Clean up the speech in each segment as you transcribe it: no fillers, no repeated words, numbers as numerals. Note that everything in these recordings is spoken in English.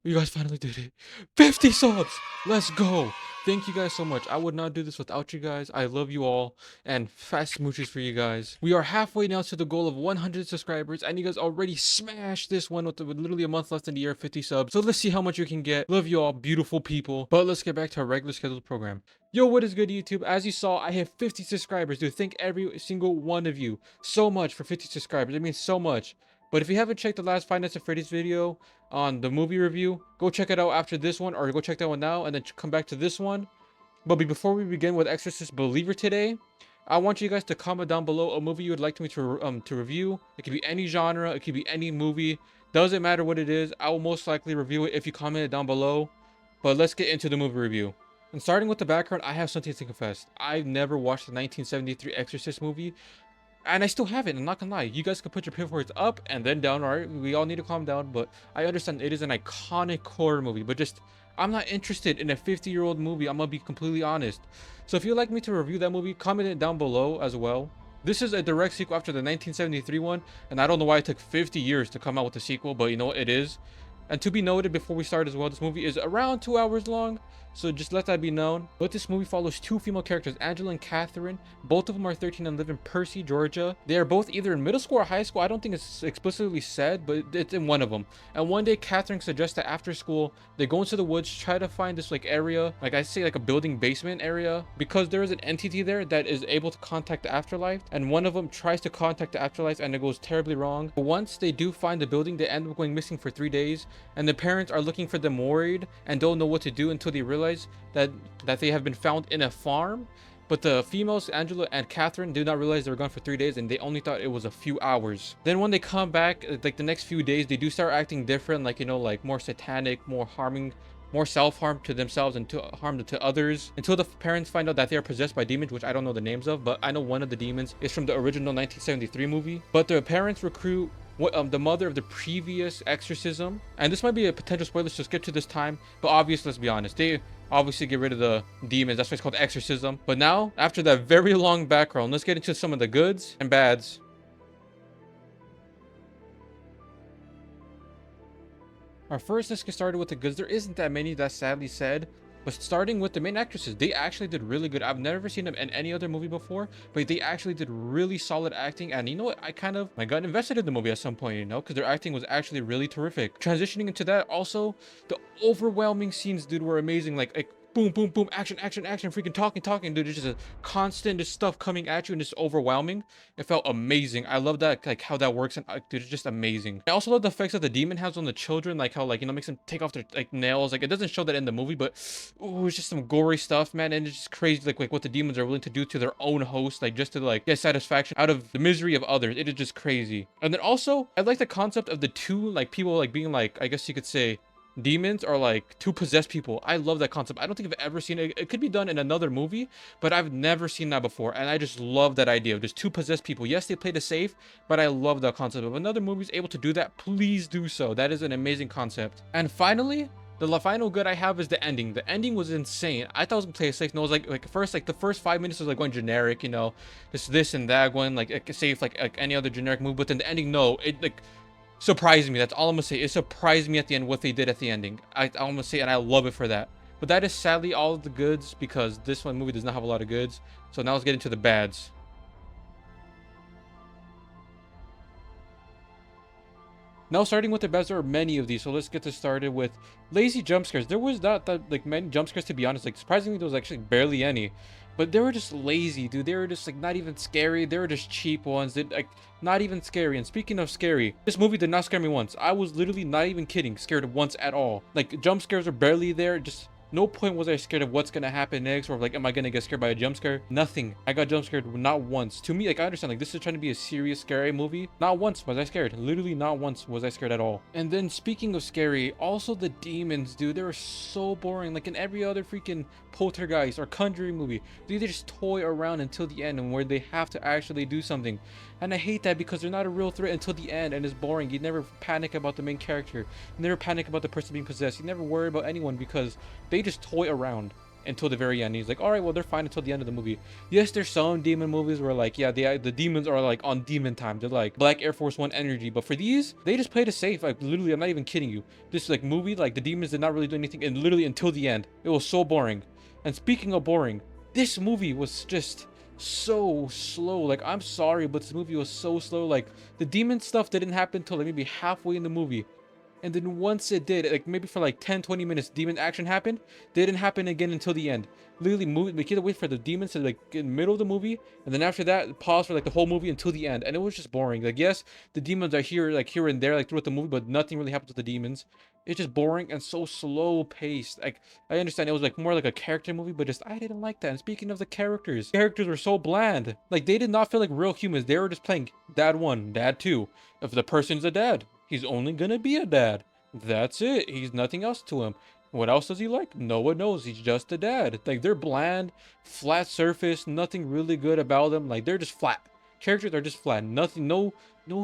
You guys finally did it. 50 subs. Let's go. Thank you guys so much. I would not do this without you guys. I love you all and fast smooches for you guys. We are halfway now to the goal of 100 subscribers and you guys already smashed this one with literally a month left in the year, 50 subs. So let's see how much you can get. Love you all, beautiful people. But let's get back to our regular scheduled program. Yo, what is good, YouTube? As you saw, I have 50 subscribers, dude. Thank every single one of you so much for 50 subscribers. It means so much. But if you haven't checked the last Five Nights at Freddy's video on the movie review, go check it out after this one, or go check that one now and then come back to this one. But before we begin with Exorcist Believer today, I want you guys to comment down below a movie you would like me to review. It could be any genre, it could be any movie. Doesn't matter what it is. I will most likely review it if you comment it down below. But let's get into the movie review. And starting with the background, I have something to confess. I've never watched the 1973 Exorcist movie. And I still have it. I'm not gonna lie. You guys can put your pitchforks up and then down. All right, we all need to calm down. But I understand it is an iconic horror movie. But just, I'm not interested in a 50-year-old movie. I'm gonna be completely honest. So if you'd like me to review that movie, comment it down below as well. This is a direct sequel after the 1973 one, and I don't know why it took 50 years to come out with a sequel, but you know what, it is. And to be noted before we start as well, this movie is around 2 hours long, so just let that be known. But this movie follows two female characters, Angela and Catherine. Both of them are 13 and live in Percy, Georgia. They are both either in middle school or high school. I don't think it's explicitly said, but it's in one of them. And one day, Catherine suggests that after school, they go into the woods, try to find this like area, like I say like a building basement area, because there is an entity there that is able to contact the afterlife. And one of them tries to contact the afterlife and it goes terribly wrong. But once they do find the building, they end up going missing for 3 days. And the parents are looking for them, worried, and don't know what to do until they realize that they have been found in a farm. But the females, Angela and Catherine, did not realize they were gone for 3 days and they only thought it was a few hours. Then when they come back, like the next few days, they do start acting different, like, you know, like more satanic, more harming, more self-harm to themselves and to harm to others, until the parents find out that they are possessed by demons, which I don't know the names of, but I know one of the demons is from the original 1973 movie. But their parents recruit the mother of the previous exorcism, and this might be a potential spoiler, so skip to this time. But obviously, let's be honest, they obviously get rid of the demons. That's why it's called exorcism. But now, after that very long background, let's get into some of the goods and bads. First, let's get started with the goods. There isn't that many, that's sadly said. But starting with the main actresses, they actually did really good. I've never seen them in any other movie before, but they actually did really solid acting. And you know what? I got invested in the movie at some point, you know, because their acting was actually really terrific. Transitioning into that, also, the overwhelming scenes, dude, were amazing. Like boom, boom, boom, action, action, action, freaking talking, dude. It's just a constant just stuff coming at you and it's overwhelming. It felt amazing. I love that, like how that works, and dude, it's just amazing. I also love the effects that the demon has on the children, like how, like, you know, makes them take off their like nails. Like, it doesn't show that in the movie, but ooh, it's just some gory stuff, man. And it's just crazy, like what the demons are willing to do to their own host, like just to like get satisfaction out of the misery of others. It is just crazy. And then also, I like the concept of the two like people like being like, I guess you could say, demons are like two possessed people. I love that concept. I don't think I've ever seen it. It could be done in another movie, but I've never seen that before, and I just love that idea of just two possessed people. Yes, they played it safe, but I love that concept. If another movie is able to do that, please do so. That is an amazing concept. And finally, the final good I have is the ending. The ending was insane. I thought it was gonna play it safe. No, it was like first, like the first 5 minutes was like going generic, you know, just this and that, going like safe, like any other generic movie. But then the ending, no, it like surprised me. That's all I'm gonna say. It surprised me at the end what they did at the ending. I'm gonna say, and I love it for that. But that is sadly all of the goods, because this one movie does not have a lot of goods. So now let's get into the bads. Now, starting with the bads, there are many of these, so let's get this started with lazy jump scares. There was not that like many jump scares, to be honest. Like, surprisingly, there was actually barely any. But they were just lazy, dude. They were just like not even scary. They were just cheap ones. They like not even scary. And speaking of scary, this movie did not scare me once. I was literally not even kidding, scared once at all. Like, jump scares are barely there. Just no point was I scared of what's gonna happen next, or like, am I gonna get scared by a jump scare? Nothing. I got jump scared not once. To me, like, I understand, like, this is trying to be a serious scary movie. Not once was I scared. Literally not once was I scared at all. And then speaking of scary, also the demons, dude, they were so boring. Like in every other freaking Poltergeist or Conjuring movie, they just toy around until the end, and where they have to actually do something. And I hate that, because they're not a real threat until the end, and it's boring. You never panic about the main character. You never panic about the person being possessed. You never worry about anyone, because they just toy around. until the very end. He's like, all right, well, they're fine until the end of the movie. Yes, there's some demon movies where like, yeah, the demons are like on demon time. They're like Black Air Force One energy. But for these, they just played it safe. Like literally, I'm not even kidding you. This like movie, like the demons did not really do anything, and literally until the end, it was so boring. And speaking of boring, this movie was just so slow. Like, I'm sorry, but this movie was so slow. Like, the demon stuff didn't happen until like maybe halfway in the movie. And then once it did, like maybe for like 10-20 minutes, demon action happened. Didn't happen again until the end. Literally, we had to wait for the demons to like get in the middle of the movie, and then after that, pause for like the whole movie until the end. And it was just boring. Like, yes, the demons are here, like here and there, like throughout the movie, but nothing really happens with the demons. It's just boring and so slow paced. Like, I understand it was like more like a character movie, but just I didn't like that. And speaking of the characters were so bland. Like, they did not feel like real humans. They were just playing dad one, dad two. If the person's a dad, he's only gonna be a dad. That's it. He's nothing else to him. What else does he like? No one knows. He's just a dad. Like, they're bland, flat surface, nothing really good about them. Like, they're just flat. Characters are just flat. Nothing, no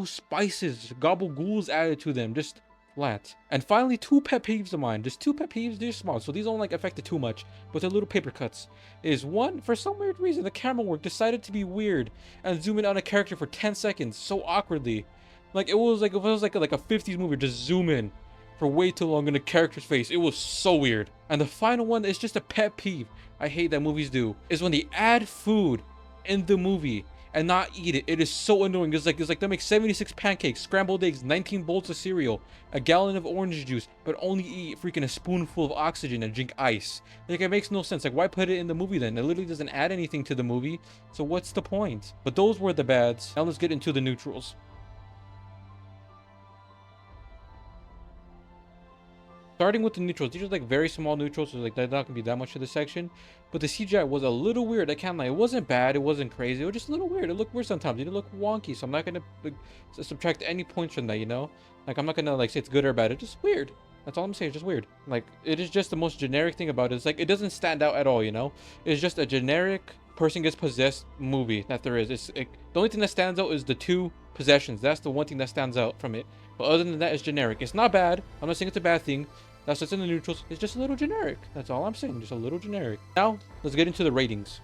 spices, gobble-ghouls added to them. Just flat. And finally, two pet peeves of mine. Just two pet peeves. They're small, so these don't like affect it too much. But they're little paper cuts. Is one, for some weird reason, the camera work decided to be weird and zoom in on a character for 10 seconds so awkwardly. Like, it was like a 50s movie. Just zoom in for way too long in a character's face. It was so weird. And the final one is just a pet peeve I hate that movies do, is when they add food in the movie and not eat it. It is so annoying. It's like they make 76 pancakes, scrambled eggs, 19 bowls of cereal, a gallon of orange juice, but only eat freaking a spoonful of oxygen and drink ice. Like, it makes no sense. Like, why put it in the movie then? It literally doesn't add anything to the movie, so what's the point? But those were the bads. Now let's get into the neutrals. Starting with the neutrals, these are like very small neutrals, so like they're not gonna be that much of the section. But the CGI was a little weird. I can't lie, it wasn't bad, it wasn't crazy, it was just a little weird. It looked weird sometimes. It didn't look wonky, so I'm not gonna like, subtract any points from that, you know? Like, I'm not gonna like say it's good or bad. It's just weird. That's all I'm saying. It's just weird. Like, it is just the most generic thing about it. It's like it doesn't stand out at all, you know? It's just a generic person gets possessed movie that there is. The only thing that stands out is the two possessions. That's the one thing that stands out from it. But other than that, it's generic. It's not bad. I'm not saying it's a bad thing. That's what's in the neutrals. It's just a little generic. That's all I'm saying. Just a little generic. Now, let's get into the ratings.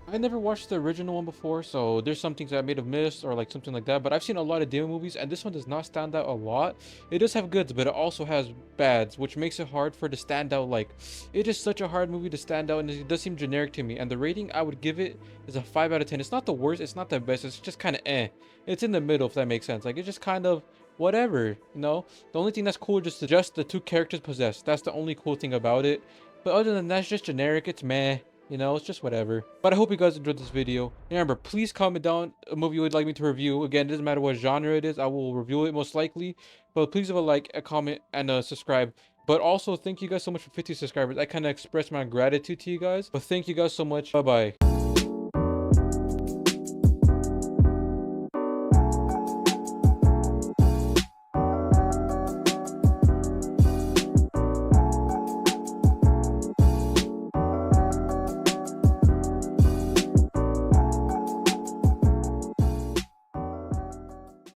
I never watched the original one before, so there's some things that I may have missed or like something like that. But I've seen a lot of demon movies, and this one does not stand out a lot. It does have goods, but it also has bads, which makes it hard for it to stand out. Like, it is such a hard movie to stand out, and it does seem generic to me. And the rating I would give it is a 5 out of 10. It's not the worst, it's not the best, it's just kind of eh. It's in the middle, if that makes sense. Like, it's just kind of whatever, you know? The only thing that's cool is just the two characters possessed. That's the only cool thing about it. But other than that, it's just generic. It's meh. You know, it's just whatever. But I hope you guys enjoyed this video. Remember, please comment down a movie you would like me to review. Again, it doesn't matter what genre it is. I will review it most likely. But please leave a like, a comment, and subscribe. But also, thank you guys so much for 50 subscribers. I kind of express my gratitude to you guys. But thank you guys so much. Bye-bye.